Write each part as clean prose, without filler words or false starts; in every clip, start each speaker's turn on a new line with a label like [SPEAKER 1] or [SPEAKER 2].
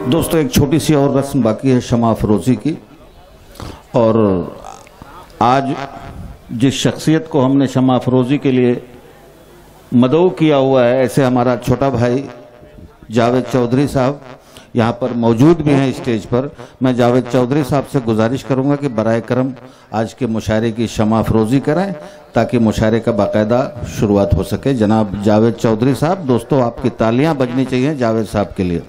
[SPEAKER 1] दोस्तों एक छोटी सी और रस्म बाकी है शमा अफरोज़ी की। और आज जिस शख्सियत को हमने शमा अफरोज़ी के लिए मदऊ किया हुआ है, ऐसे हमारा छोटा भाई जावेद चौधरी साहब यहाँ पर मौजूद भी हैं स्टेज पर। मैं जावेद चौधरी साहब से गुजारिश करूँगा कि बराए करम आज के मुशायरे की शमा अफरोज़ी कराएं ताकि मुशायरे का बाकायदा शुरुआत हो सके। जनाब जावेद चौधरी साहब, दोस्तों आपकी तालियां बजनी चाहिए जावेद साहब के लिए।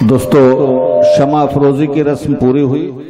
[SPEAKER 1] दोस्तों शमा अफरोज़ी की रस्म पूरी हुई।